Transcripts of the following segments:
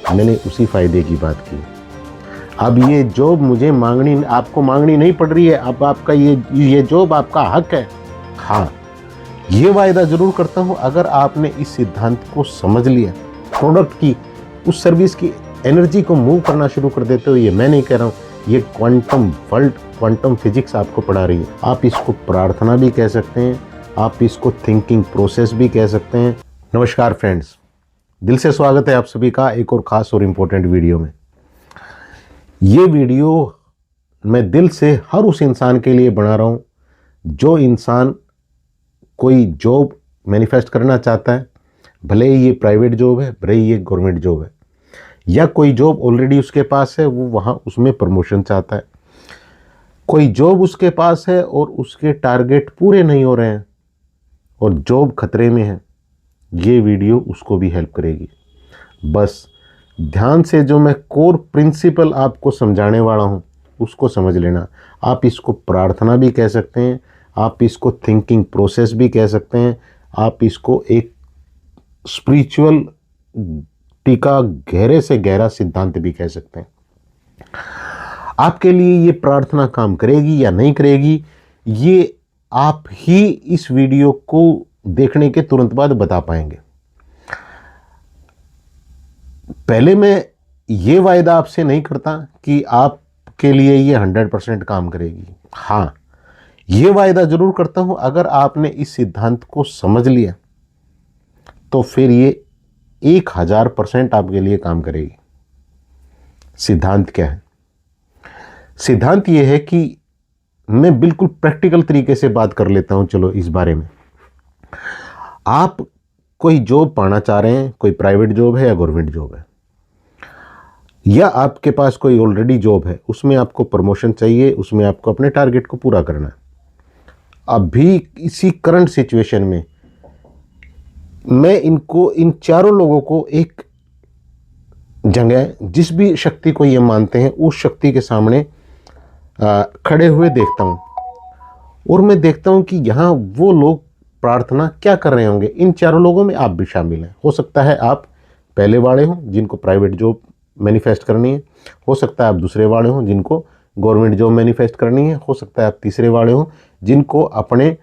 मैंने उसी फ़ायदे की बात की। अब ये जॉब मुझे आपको मांगनी नहीं पड़ रही है, अब आपका ये जॉब आपका हक है। हाँ, ये वायदा ज़रूर करता हूँ, अगर आपने इस सिद्धांत को समझ लिया, प्रोडक्ट की, उस सर्विस की एनर्जी को मूव करना शुरू कर देते हो। ये मैं नहीं कह रहा हूँ, ये क्वांटम वर्ल्ड, क्वांटम फिजिक्स आपको पढ़ा रही है। आप इसको प्रार्थना भी कह सकते हैं, आप इसको थिंकिंग प्रोसेस भी कह सकते हैं। नमस्कार फ्रेंड्स, दिल से स्वागत है आप सभी का एक और ख़ास और इम्पोर्टेंट वीडियो में। ये वीडियो मैं दिल से हर उस इंसान के लिए बना रहा हूँ जो इंसान कोई जॉब मैनिफेस्ट करना चाहता है, भले ही ये प्राइवेट जॉब है, भले ही ये गवर्नमेंट जॉब है, या कोई जॉब ऑलरेडी उसके पास है, वो वहाँ उसमें प्रमोशन चाहता है। कोई जॉब उसके पास है और उसके टारगेट पूरे नहीं हो रहे हैं और जॉब खतरे में है, ये वीडियो उसको भी हेल्प करेगी। बस ध्यान से जो मैं कोर प्रिंसिपल आपको समझाने वाला हूँ उसको समझ लेना। आप इसको प्रार्थना भी कह सकते हैं, आप इसको थिंकिंग प्रोसेस भी कह सकते हैं, आप इसको एक स्पिरिचुअल टीका, गहरे से गहरा सिद्धांत भी कह सकते हैं। आपके लिए ये प्रार्थना काम करेगी या नहीं करेगी, ये आप ही इस वीडियो को देखने के तुरंत बाद बता पाएंगे। पहले मैं ये वायदा आपसे नहीं करता कि आपके लिए ये 100% काम करेगी। हाँ, ये वायदा ज़रूर करता हूँ, अगर आपने इस सिद्धांत को समझ लिया तो फिर ये 1000% आपके लिए काम करेगी। सिद्धांत क्या है? सिद्धांत ये है कि मैं बिल्कुल प्रैक्टिकल तरीके से बात कर लेता हूँ। चलो इस बारे में, आप कोई जॉब पाना चाह रहे हैं, कोई प्राइवेट जॉब है या गवर्नमेंट जॉब है, या आपके पास कोई ऑलरेडी जॉब है, उसमें आपको प्रमोशन चाहिए, उसमें आपको अपने टारगेट को पूरा करना है। अभी इसी करंट सिचुएशन में मैं इन चारों लोगों को एक जगह, जिस भी शक्ति को ये मानते हैं, उस शक्ति के सामने खड़े हुए देखता हूँ और मैं देखता हूँ कि यहाँ वो लोग प्रार्थना क्या कर रहे होंगे। इन चारों लोगों में आप भी शामिल हैं। हो सकता है आप पहले वाले हों जिनको प्राइवेट जॉब मैनिफेस्ट करनी है, हो सकता है आप दूसरे वाले हों जिनको गवर्नमेंट जॉब मैनिफेस्ट करनी है, हो सकता है आप तीसरे वाले हों जिनको अपने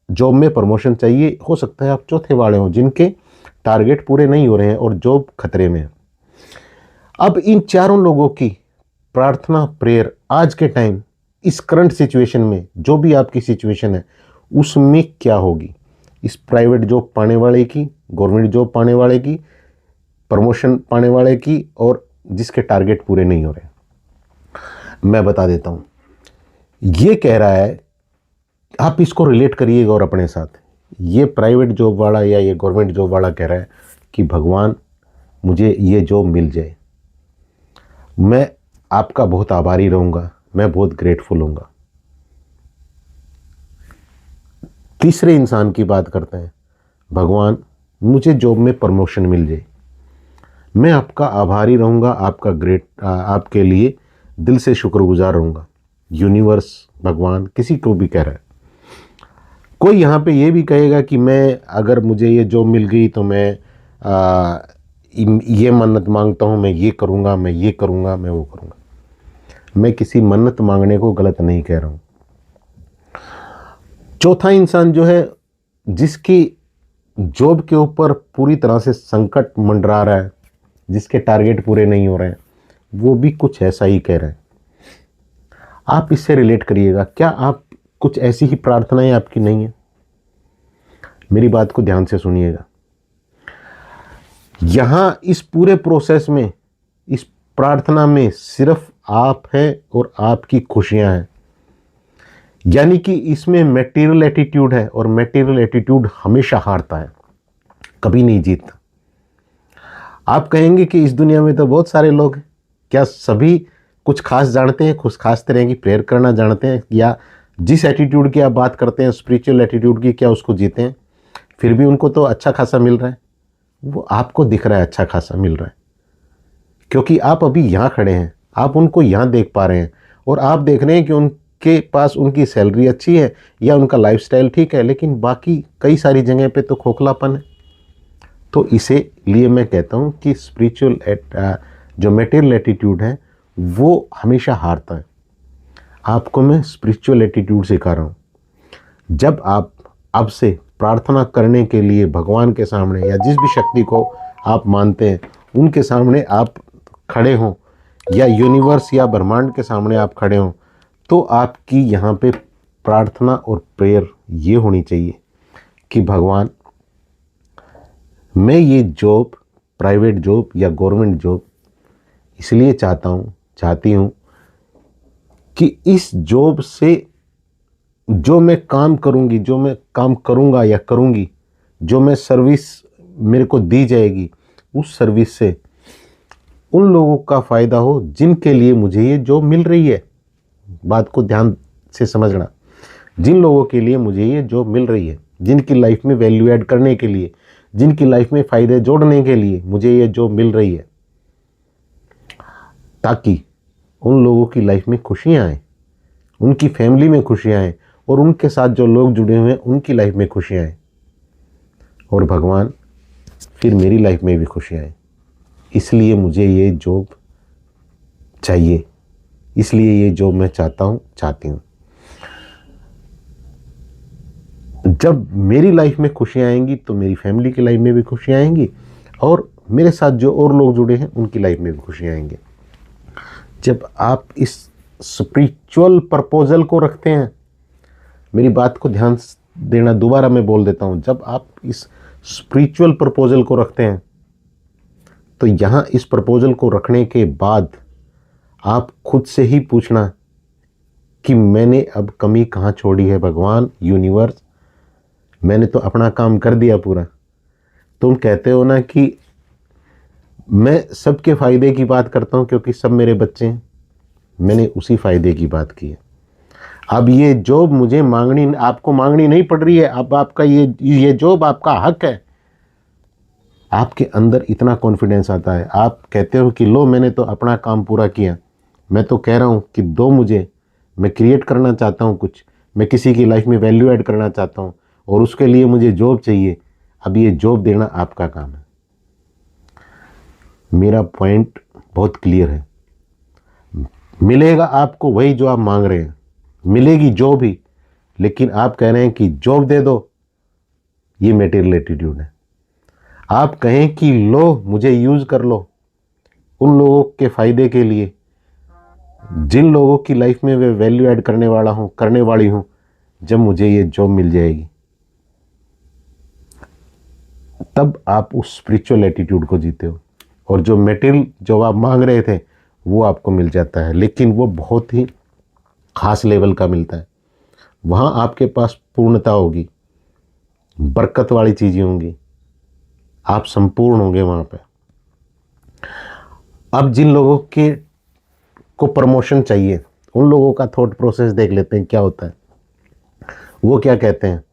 जॉब में प्रमोशन चाहिए, हो सकता है आप चौथे वाले हों जिनके टारगेट पूरे नहीं हो रहे हैं और जॉब खतरे में है। अब इन चारों लोगों की प्रार्थना, प्रेयर आज के टाइम, इस करंट सिचुएशन में, जो भी आपकी सिचुएशन है उसमें क्या होगी, इस प्राइवेट जॉब पाने वाले की, गवर्नमेंट जॉब पाने वाले की, प्रमोशन पाने वाले की, और जिसके टारगेट पूरे नहीं हो रहे, मैं बता देता हूँ। ये कह रहा है, आप इसको रिलेट करिएगा और अपने साथ, ये प्राइवेट जॉब वाला या ये गवर्नमेंट जॉब वाला कह रहा है कि भगवान मुझे ये जॉब मिल जाए, मैं आपका बहुत आभारी रहूँगा, मैं बहुत ग्रेटफुल हूँगा। तीसरे इंसान की बात करते हैं, भगवान मुझे जॉब में प्रमोशन मिल जाए, मैं आपका आभारी रहूँगा, आपके लिए दिल से शुक्रगुजार रहूँगा। यूनिवर्स, भगवान, किसी को भी कह रहा है। कोई यहाँ पे ये भी कहेगा कि मैं, अगर मुझे ये जॉब मिल गई तो मैं ये मन्नत मांगता हूँ, मैं ये करूँगा, मैं ये करूँगा, मैं वो करूँगा। मैं किसी मन्नत मांगने को गलत नहीं कह रहा हूँ। चौथा इंसान जो है, जिसकी जॉब के ऊपर पूरी तरह से संकट मंडरा रहा है, जिसके टारगेट पूरे नहीं हो रहे हैं, वो भी कुछ ऐसा ही कह रहे हैं। आप इससे रिलेट करिएगा। क्या आप कुछ ऐसी ही प्रार्थनाएं आपकी नहीं है? मेरी बात को ध्यान से सुनिएगा। यहाँ इस पूरे प्रोसेस में, इस प्रार्थना में सिर्फ आप हैं और आपकी खुशियां हैं। यानी कि इसमें मैटेरियल एटीट्यूड है और मैटेरियल एटीट्यूड हमेशा हारता है, कभी नहीं जीतता। आप कहेंगे कि इस दुनिया में तो बहुत सारे लोग हैं, क्या सभी कुछ खास जानते हैं, कुछ खास तरह की प्रेयर करना जानते हैं, या जिस एटीट्यूड की आप बात करते हैं, स्पिरिचुअल एटीट्यूड की, क्या उसको जीते हैं? फिर भी उनको तो अच्छा खासा मिल रहा है। वो आपको दिख रहा है अच्छा खासा मिल रहा है क्योंकि आप अभी यहाँ खड़े हैं, आप उनको यहाँ देख पा रहे हैं और आप देख रहे हैं कि उनके पास उनकी सैलरी अच्छी है या उनका लाइफस्टाइल ठीक है, लेकिन बाकी कई सारी जगह पे तो खोखलापन है। तो इसे लिए मैं कहता हूँ कि स्पिरिचुअल जो मटेरियल एटीट्यूड है वो हमेशा हारता है। आपको मैं स्पिरिचुअल एटीट्यूड सिखा रहा हूँ। जब आप अब से प्रार्थना करने के लिए भगवान के सामने या जिस भी शक्ति को आप मानते हैं उनके सामने आप खड़े हों, या यूनिवर्स या ब्रह्मांड के सामने आप खड़े हों, तो आपकी यहाँ पे प्रार्थना और प्रेयर ये होनी चाहिए कि भगवान, मैं ये जॉब, प्राइवेट जॉब या गवर्नमेंट जॉब इसलिए चाहती हूँ कि इस जॉब से जो मैं काम करूँगी, जो मैं काम करूँगा या करूँगी, जो मैं सर्विस मेरे को दी जाएगी, उस सर्विस से उन लोगों का फ़ायदा हो जिनके लिए मुझे ये जॉब मिल रही है। बात को ध्यान से समझना। जिन लोगों के लिए मुझे ये जॉब मिल रही है, जिनकी लाइफ में वैल्यू ऐड करने के लिए, जिनकी लाइफ में फ़ायदे जोड़ने के लिए मुझे ये जॉब मिल रही है, ताकि उन लोगों की लाइफ में खुशियाँ आएँ, उनकी फैमिली में खुशियाँ आएँ और उनके साथ जो लोग जुड़े हुए हैं उनकी लाइफ में खुशियाँ आएँ, और भगवान फिर मेरी लाइफ में भी खुशियाँ आएँ। इसलिए मुझे ये जॉब चाहिए, इसलिए ये जॉब मैं चाहती हूँ। जब मेरी लाइफ में खुशियाँ आएंगी तो मेरी फैमिली की लाइफ में भी खुशियाँ आएंगी, और मेरे साथ जो और लोग जुड़े हैं उनकी लाइफ में भी खुशियाँ आएंगी। जब आप इस स्पिरिचुअल प्रपोजल को रखते हैं, मेरी बात को ध्यान देना, दोबारा मैं बोल देता हूँ, जब आप इस स्पिरिचुअल प्रपोजल को रखते हैं तो यहाँ इस प्रपोजल को रखने के बाद आप खुद से ही पूछना कि मैंने अब कमी कहाँ छोड़ी है भगवान, यूनिवर्स, मैंने तो अपना काम कर दिया पूरा। तुम कहते हो ना कि मैं सबके फ़ायदे की बात करता हूँ क्योंकि सब मेरे बच्चे हैं, मैंने उसी फ़ायदे की बात की है। अब ये जॉब मुझे आपको मांगनी नहीं पड़ रही है, अब आपका ये जॉब आपका हक है। आपके अंदर इतना कॉन्फिडेंस आता है, आप कहते हो कि लो मैंने तो अपना काम पूरा किया, मैं तो कह रहा हूँ कि दो मुझे, मैं क्रिएट करना चाहता हूँ कुछ, मैं किसी की लाइफ में वैल्यू ऐड करना चाहता हूँ और उसके लिए मुझे जॉब चाहिए। अब ये जॉब देना आपका काम है। मेरा पॉइंट बहुत क्लियर है। मिलेगा आपको वही जो आप मांग रहे हैं, मिलेगी जॉब ही, लेकिन आप कह रहे हैं कि जॉब दे दो, ये मटेरियल एटीट्यूड है। आप कहें कि लो मुझे यूज़ कर लो उन लोगों के फ़ायदे के लिए जिन लोगों की लाइफ में वे वैल्यू ऐड करने वाली हूँ, जब मुझे ये जॉब मिल जाएगी, तब आप उस स्पिरिचुअल एटीट्यूड को जीते हो और जो मटेरियल जो आप मांग रहे थे वो आपको मिल जाता है, लेकिन वो बहुत ही खास लेवल का मिलता है। वहाँ आपके पास पूर्णता होगी, बरकत वाली चीज़ें होंगी, आप संपूर्ण होंगे वहाँ पे। अब जिन लोगों को प्रमोशन चाहिए, उन लोगों का थॉट प्रोसेस देख लेते हैं क्या होता है। वो क्या कहते हैं,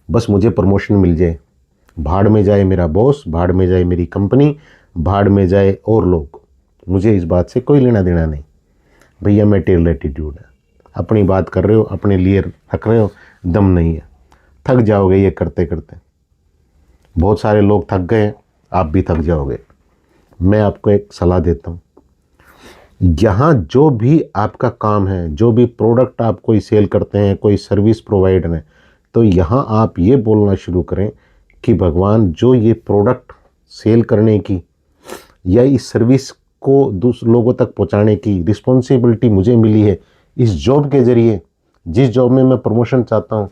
बस मुझे प्रमोशन मिल जाए, भाड़ में जाए मेरा बॉस, भाड़ में जाए मेरी कंपनी, भाड़ में जाए और लोग, मुझे इस बात से कोई लेना देना नहीं। भैया मटेरियल एटीट्यूड है, अपनी बात कर रहे हो, अपने लिए रख रहे हो, दम नहीं है, थक जाओगे ये करते करते। बहुत सारे लोग थक गए, आप भी थक जाओगे। मैं आपको एक सलाह देता हूँ, यहाँ जो भी आपका काम है, जो भी प्रोडक्ट आप कोई सेल करते हैं, कोई सर्विस प्रोवाइडर है, तो यहाँ आप ये बोलना शुरू करें कि भगवान, जो ये प्रोडक्ट सेल करने की या इस सर्विस को दूसरे लोगों तक पहुँचाने की रिस्पॉन्सिबिलिटी मुझे मिली है, इस जॉब के ज़रिए, जिस जॉब में मैं प्रमोशन चाहता हूँ,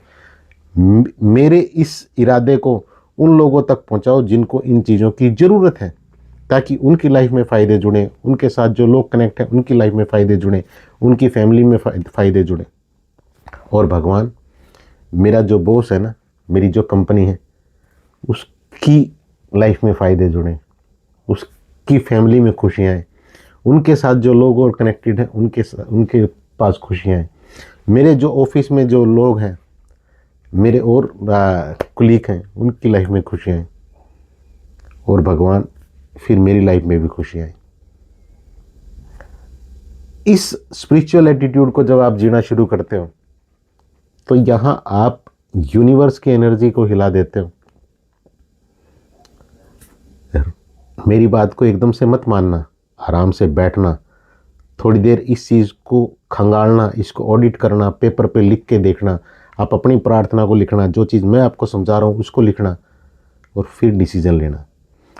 मेरे इस इरादे को उन लोगों तक पहुँचाओ जिनको इन चीज़ों की ज़रूरत है, ताकि उनकी लाइफ में फ़ायदे जुड़े, उनके साथ जो लोग कनेक्ट हैं उनकी लाइफ में फ़ायदे जुड़े, उनकी फैमिली में फ़ायदे जुड़े। और भगवान, मेरा जो बॉस है ना, मेरी जो कंपनी है, उसकी लाइफ में फ़ायदे जुड़े, उसकी फैमिली में खुशियाँ आएँ, उनके साथ जो लोग और कनेक्टेड हैं उनके पास खुशियाँ आएँ। मेरे जो ऑफिस में जो लोग हैं, मेरे और कुलीग हैं, उनकी लाइफ में खुशियाँ आएँ, और भगवान फिर मेरी लाइफ में भी खुशियाँ आएँ। इस स्पिरिचुअल एटीट्यूड को जब आप जीना शुरू करते हो तो यहाँ आप यूनिवर्स की एनर्जी को हिला देते हो। मेरी बात को एकदम से मत मानना, आराम से बैठना, थोड़ी देर इस चीज़ को खंगालना, इसको ऑडिट करना, पेपर पे लिख के देखना, आप अपनी प्रार्थना को लिखना, जो चीज़ मैं आपको समझा रहा हूँ उसको लिखना और फिर डिसीजन लेना।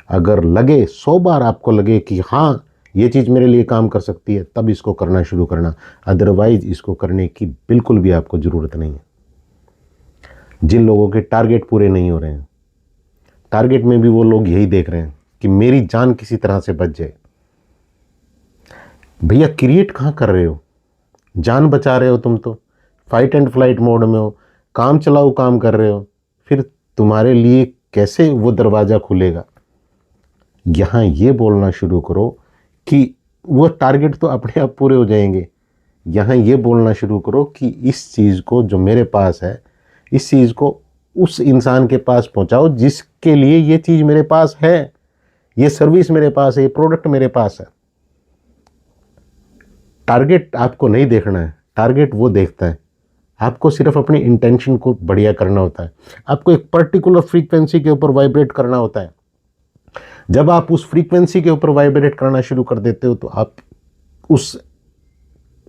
अगर लगे 100 बार आपको लगे कि हाँ ये चीज़ मेरे लिए काम कर सकती है, तब इसको करना शुरू करना, अदरवाइज इसको करने की बिल्कुल भी आपको ज़रूरत नहीं है। जिन लोगों के टारगेट पूरे नहीं हो रहे हैं, टारगेट में भी वो लोग यही देख रहे हैं कि मेरी जान किसी तरह से बच जाए। भैया क्रिएट कहाँ कर रहे हो, जान बचा रहे हो तुम तो, फाइट एंड फ्लाइट मोड में हो, काम चलाओ काम कर रहे हो, फिर तुम्हारे लिए कैसे वो दरवाज़ा खुलेगा। यहाँ ये बोलना शुरू करो कि वो टारगेट तो अपने आप पूरे हो जाएंगे। यहाँ ये बोलना शुरू करो कि इस चीज़ को जो मेरे पास है, इस चीज़ को उस इंसान के पास पहुँचाओ जिसके लिए ये चीज़ मेरे पास है, ये सर्विस मेरे पास है, ये प्रोडक्ट मेरे पास है। टारगेट आपको नहीं देखना है, टारगेट वो देखता है। आपको सिर्फ अपनी इंटेंशन को बढ़िया करना होता है, आपको एक पर्टिकुलर फ्रीक्वेंसी के ऊपर वाइब्रेट करना होता है। जब आप उस फ्रीक्वेंसी के ऊपर वाइब्रेट करना शुरू कर देते हो तो आप उस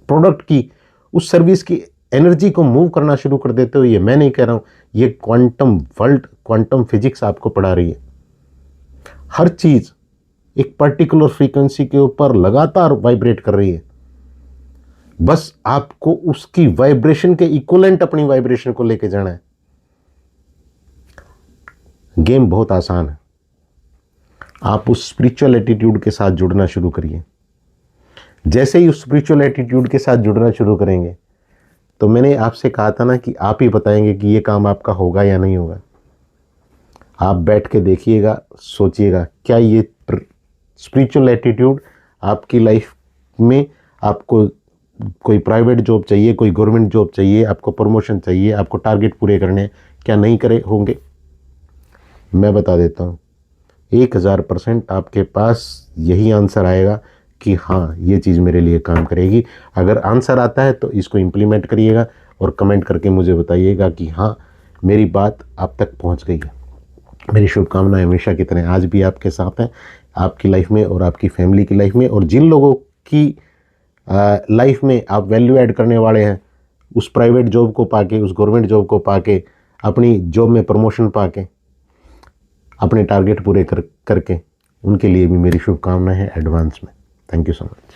प्रोडक्ट की, उस सर्विस की एनर्जी को मूव करना शुरू कर देते हो। ये मैं नहीं कह रहा हूँ, ये क्वांटम वर्ल्ड, क्वांटम फिजिक्स आपको पढ़ा रही है। हर चीज़ एक पर्टिकुलर फ्रीक्वेंसी के ऊपर लगातार वाइब्रेट कर रही है, बस आपको उसकी वाइब्रेशन के इक्विवेलेंट अपनी वाइब्रेशन को लेके जाना है। गेम बहुत आसान है, आप उस स्पिरिचुअल एटीट्यूड के साथ जुड़ना शुरू करिए। जैसे ही उस स्पिरिचुअल एटीट्यूड के साथ जुड़ना शुरू करेंगे, तो मैंने आपसे कहा था ना कि आप ही बताएंगे कि ये काम आपका होगा या नहीं होगा। आप बैठ के देखिएगा, सोचिएगा क्या ये स्पिरिचुअल एटीट्यूड आपकी लाइफ में, आपको कोई प्राइवेट जॉब चाहिए, कोई गवर्नमेंट जॉब चाहिए, आपको प्रमोशन चाहिए, आपको टारगेट पूरे करने, क्या नहीं करे होंगे? मैं बता देता हूँ, 1000% आपके पास यही आंसर आएगा कि हाँ ये चीज़ मेरे लिए काम करेगी। अगर आंसर आता है तो इसको इम्प्लीमेंट करिएगा और कमेंट करके मुझे बताइएगा कि हाँ मेरी बात आप तक पहुँच गई है। मेरी शुभकामनाएं हमेशा की तरह आज भी आपके साथ हैं, आपकी लाइफ में और आपकी फैमिली की लाइफ में। और जिन लोगों की लाइफ में आप वैल्यू ऐड करने वाले हैं, उस प्राइवेट जॉब को पाके, उस गवर्नमेंट जॉब को पाके, अपनी जॉब में प्रमोशन पाके, अपने टारगेट पूरे करके, उनके लिए भी मेरी शुभकामनाएं हैं एडवांस में। Thank you so much.